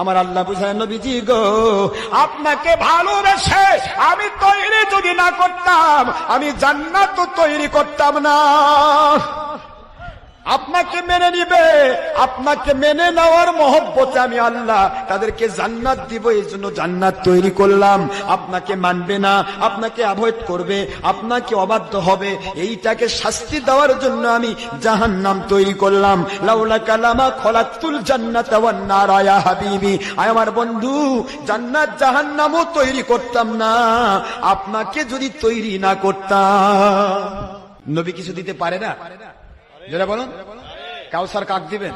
আমার আল্লাহ বুঝায়, নবীজি গো, আপনাকে ভালোবেসে আমি তৈরি যদি না করতাম, আমি জান্নাত তো তৈরি করতাম না। আপনাকে মেনে নিবে, আপনাকে মেনে নেওয়ার মহব্বতে আমি আল্লাহ তাদেরকে জান্নাত দিব, এই জন্য জান্নাত তৈরি করলাম। আপনাকে মানবে না, আপনাকে অ্যাভয়েড করবে, আপনাকে অবাধ্য হবে, এইটাকে শাস্তি দেওয়ার জন্য আমি জাহান্নাম তৈরি করলাম। লাউলা কালামা খলাকতুল জান্নাতা ওয়ান নার ইয়া হাবিবি, আমার বন্ধু, জান্নাত জাহান্নামও তৈরি করতাম না আপনাকে যদি তৈরি না করতাম। নবী কিছু দিতে পারে না? যেটা বলুন, কাউসার কাক দিবেন?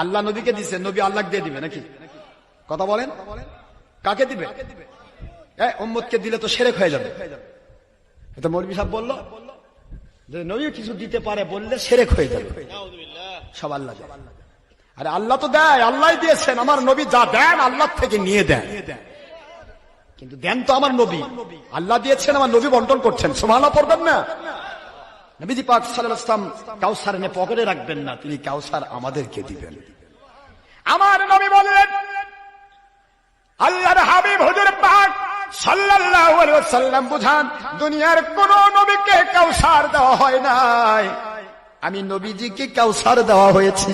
আল্লাহ নবীকে দিচ্ছেন, নবী আল্লাহ দিয়ে দিবে নাকি? কথা বলেন, কাকে দিবে? উম্মতকে দিলে তো শিরক হয়ে যাবে। এটা মৌলভী সাহেব বললো যে নবী কিছু দিতে পারে বললে শিরক হয়ে যাবে। সব আল্লাহ দেয়। আরে আল্লাহ তো দেয়, আল্লাহ দিয়েছেন। আমার নবী যা দেন আল্লাহ থেকে নিয়ে দেন, কিন্তু দেন তো আমার নবী। আল্লাহ দিয়েছেন, আমার নবী বন্টন করছেন। সুবহানাল্লাহ পড়বেন না? নবীজি পাক সাল্লাল্লাহু আলাইহি ওয়াসাল্লাম কাউসার এনে পকেটে রাখবেন না, তিনি কাউসার আমাদেরকে দিবেন। আমার নবী বলেন, আল্লাহর হাবিব হুজুর পাক সাল্লাল্লাহু আলাইহি ওয়াসাল্লাম বুঝান, দুনিয়ার কোন নবীকে কাউসার দেওয়া হয় নাই, আমি নবীজিকে কাউসার দেওয়া হয়েছে।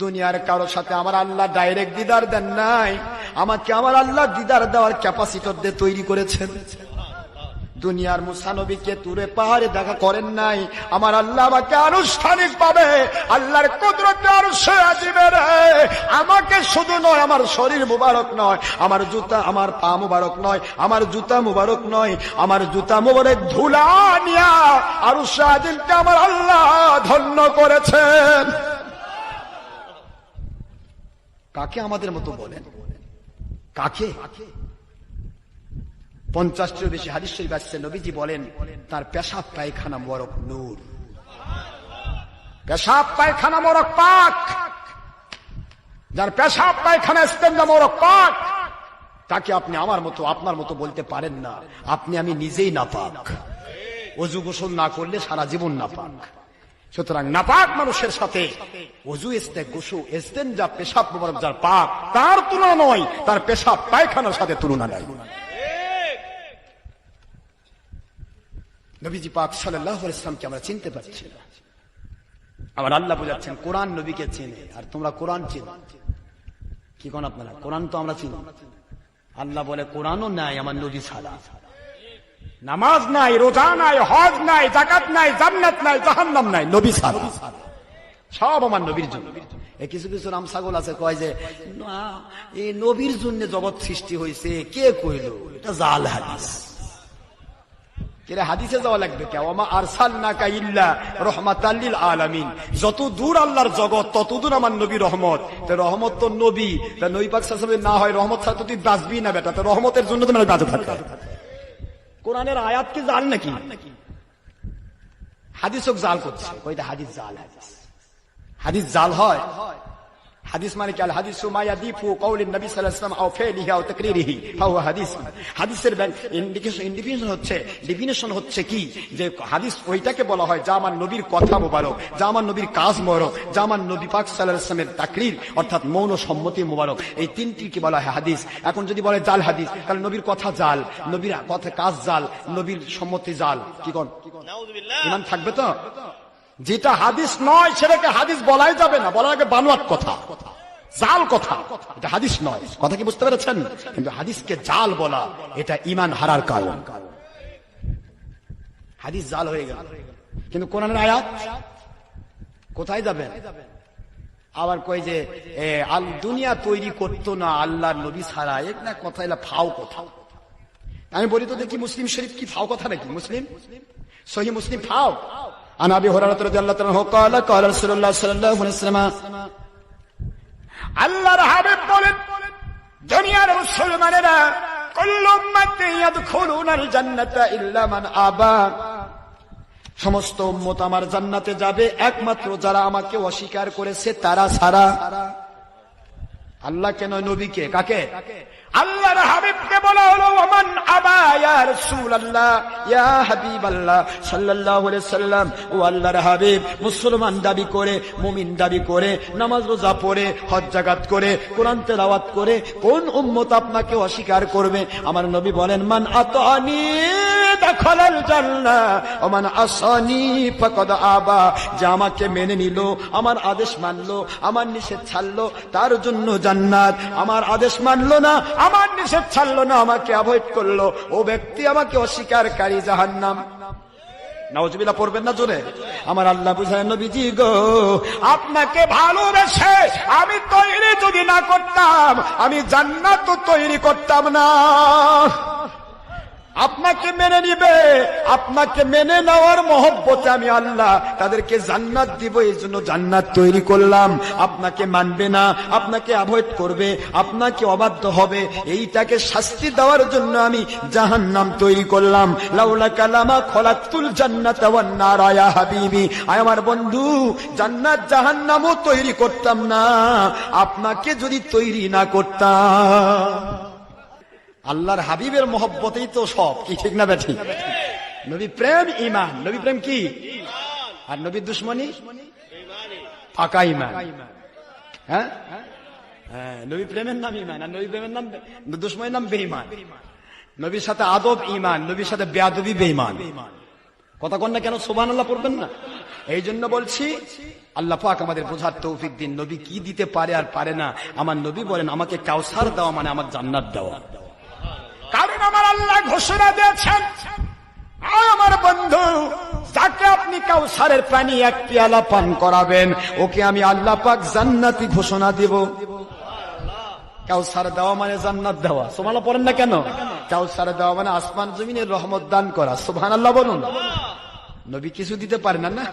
দুনিয়ার কারোর সাথে আমার আল্লাহ ডাইরেক্ট দিদার দেন নাই, আমাকে আমার আল্লাহ দিদার দেওয়ার ক্যাপাসিটর দিয়ে তৈরি করেছেন। দুনিয়ার মুসা নবীকে তুরে পাহাড়ে দেখা করেন নাই, আমার আল্লাহ আমাকে আনুষ্ঠানিক পাবে আল্লাহর কুদরতে আরশে আজিমে রে, আমাকে শুধু নয়, আমার শরীর মুবারক নয়, আমার জুতা, আমার পা মুবারক নয়, আমার জুতা মুবারক নয়, আমার জুতা মুবারক ধুলা নিয়া আরশে আজিমকে আমার আল্লাহ ধন্য করেছেন। কাকে আমাদের মতো বলেন? কাকে? 50টিরও বেশি হাদিস শরীফ আসছে, নবীজি বলেন তার পেশাব পায়খানা মোবারক নূর, পেশাব পায়খানা মোবারক পাক। যার পেশাব পায়খানা ইস্তেঞ্জা মোবারক পাক, তাকে আপনি আমার মতো, আপনার মতো বলতে পারেন না। আপনি আমি নিজেই নাপাক, ওযু গোসল না করলে সারা জীবন নাপাক। সুতরাং নাপাক মানুষের সাথে ওযু, ইস্তেঞ্জা, পেশাব মোবারক যার পাক, তার তুলনা নয়, তার পেশাব পায়খানার সাথে তুলনা নাই। নবীজি পাক সাল্লাল্লাহু আলাইহি ওয়াসাল্লামকে আমরা চিনতে পারছি না। আমার আল্লাহ বোঝাচ্ছেন, কোরআন নবীকে চেনে, আর তোমরা কোরআন চেনো। কি কোন আপনারা? কোরআন তো আমরা চিনি। আল্লাহ বলে কোরআনও নাই আমার নবী ছাড়া। নামাজ নাই, রোজা নাই, হজ নাই, যাকাত নাই, জান্নাত নাই, জাহান্নাম নাই, নবী ছাড়া সব আমার নবীর জন্য। এই কিছু কিছু রাম ছাগল আছে কয় যে না, এই নবীর জন্য জগৎ সৃষ্টি হয়েছে। কে কইল? এটা জাল হাদিস। হাদিসে যাওয়া লাগবে কে? ওমা আরসালনাকা ইল্লা রাহমাতাল লিল আলামিন। যত দূর আল্লাহর জগৎ তত দূর আমার নবী রহমত। তো রহমত তো নবী, তা নবী পাক সাল্লাল্লাহু আলাইহি ওয়াসাল্লাম না হয় রহমত ছাড়া তো তুই বাঁচবি না বেটা। তো রহমতের জন্য তোমার বাঁচা থাকে। কোরআনের আয়াত কি জাল নাকি? হাদিসও জাল করছে, কইতে হাদিস জাল। হাদিস জাল হয়? হাদিস মানে কি? আল হাদিসু মা ইয়াদিফু কাউলিন নবী সাল্লাল্লাহু আলাইহি ওয়াসাল্লাম আও ফিলিহি আও তাকরিরিহি ফাহুয়া হাদিস। হাদিসের ডেফিনিশন হচ্ছে কি, যে হাদিস ওইটাকে বলা হয় যা আমার নবীর কথা মোবারক, যা আমার নবীর কাজ মোবারক, যা আমার নবী পাক সাল্লাল্লাহু আলাইহি ওয়াসাল্লামের তাকরির অর্থাৎ মৌন সম্মতি মোবারক, এই তিনটি কি বলা হয় হাদিস। এখন যদি বলে জাল হাদিস, তাহলে নবীর কথা জাল, নবীর কথা কাজ জাল, নবীর সম্মতি জাল। কি কোন নাউযুবিল্লাহ, ইমান থাকবে তো? যেটা হাদিস নয় সেটাকে হাদিস বলাই যাবে না, বলার আগে বানোয়াট কথা, জাল কথা, এটা হাদিস নয়। কথা কি বুঝতে পেরেছেন? কিন্তু হাদিসকে জাল বলা এটা ঈমান হারার কারণ। হাদিস জাল হয়ে গেল। কিন্তু কোরআনের আয়াত কোথায় যাবেন? আবার কই যে আল দুনিয়া তৈরি করতো না আল্লাহর নবী ছাড়া, এক না কথা, এলা ফাও কথা। আমি বলি তো দেখি মুসলিম শরীফ কি ফাও কথা নাকি? মুসলিম সহিহ মুসলিম ফাও? عن ابي هريره رضي الله عنه قال قال رسول الله صلى الله عليه وسلم আল্লাহর হাবিব বলেন, দুনিয়ার মুসলমানেরা কুল্লু উম্মতি ইয়াদখুলুনাল জান্নাতা ইল্লা মান আবা, সমস্ত উম্মত আমার জান্নাতে যাবে একমাত্র যারা আমাকে অস্বীকার করেছে তারা ছাড়া। আল্লাহকে নয়, নবীকে। কাকে? আল্লাহর হাবিবকে বলা হলো ওমান আবা ইয়া রাসূলুল্লাহ ইয়া হাবিবাল্লাহ সাল্লাল্লাহু আলাইহি সাল্লাম। ও আল্লাহর হাবিব, মুসলমান দাবি করে, মুমিন দাবি করে, নামাজ রোজা পড়ে, হজ যাকাত করে, কোরআন তেলাওয়াত করে কোন উম্মত আপনাকে অস্বীকার করবে? আমার নবী বলেন মান আতানি দাখালাল জান্নাহ ওয়া মান আসানি ফাকাদ আবা। যে আমাকে মেনে নিল, আমার আদেশ মানলো, আমার নিষেধ ছাড়লো, তার জন্য জান্নাত। আমার আদেশ মানলো না, আমার নিষেধ ছাড়লো না, আমাকে অ্যাভয়েড করলো, ও ব্যক্তি আমাকে অস্বীকারী, জাহান্নাম। নাউজুবিল্লাহ পড়বেন না জোরে? আমার আল্লাহ বুঝায় নবীজি গো, আপনাকে ভালোবেসে আমি তৈরি যদি না করতাম, আমি জান্নাত তৈরি করতাম না। আপনাকে মেনে নিবে, আপনাকে মেনে নেওয়ার মহব্বতে আমি আল্লাহ তাদেরকে জান্নাত দিব, এই জন্য জান্নাত তৈরি করলাম। আপনাকে মানবে না, আপনাকে অ্যাভয়েড করবে, আপনাকে অবাধ্য হবে, এইটাকে শাস্তি দেওয়ার জন্য আমি জাহান্নাম তৈরি করলাম। লাউলা কালামা খলাকতুল জান্নাতা ওয়ান নার ইয়া হাবিবি। আয় আমার বন্ধু, জান্নাত জাহান্নামও তৈরি করতাম না আপনাকে যদি তৈরি না করতাম। আল্লাহর হাবিবের মহব্বতেই তো সব, কি ঠিক না বেঠিক? নবী প্রেম ঈমান, নবী প্রেম কি? আর নবীর দুশমনী ফাঁকা ঈমান। হ্যাঁ, নবী প্রেমের নাম ঈমান, আর নবী প্রেমের নাম দুশমনীর নাম বেঈমান। নবীর সাথে আদব ঈমান, নবীর সাথে বেয়াদবি বেঈমান। কথা কন না কেন? সুবহানাল্লাহ পড়বেন না? এই জন্য বলছি, আল্লাহ পাক আমাদের বোঝার তৌফিক দিন। নবী কি দিতে পারে আর পারে না? আমার নবী বলেন আমাকে কাউসার দেওয়া মানে আমার জান্নাত দেওয়া। কারণ আমার আল্লাহ ঘোষণা দিয়েছেন, আমার বন্ধু যাকে আপনি কাউসারের পানি এক পেয়ালা পান করাবেন, ওকে আমি আল্লাহ পাক জান্নাতি ঘোষণা দিব। কাউসার দেওয়া মানে জান্নাত দেওয়া। সুবহানাল্লাহ পড়েন না কেন? কাউসার দেওয়া মানে আসমান জমিনের রহমত দান করা। সুবহানাল্লাহ বলুন। নবী কিছু দিতে পারেন না?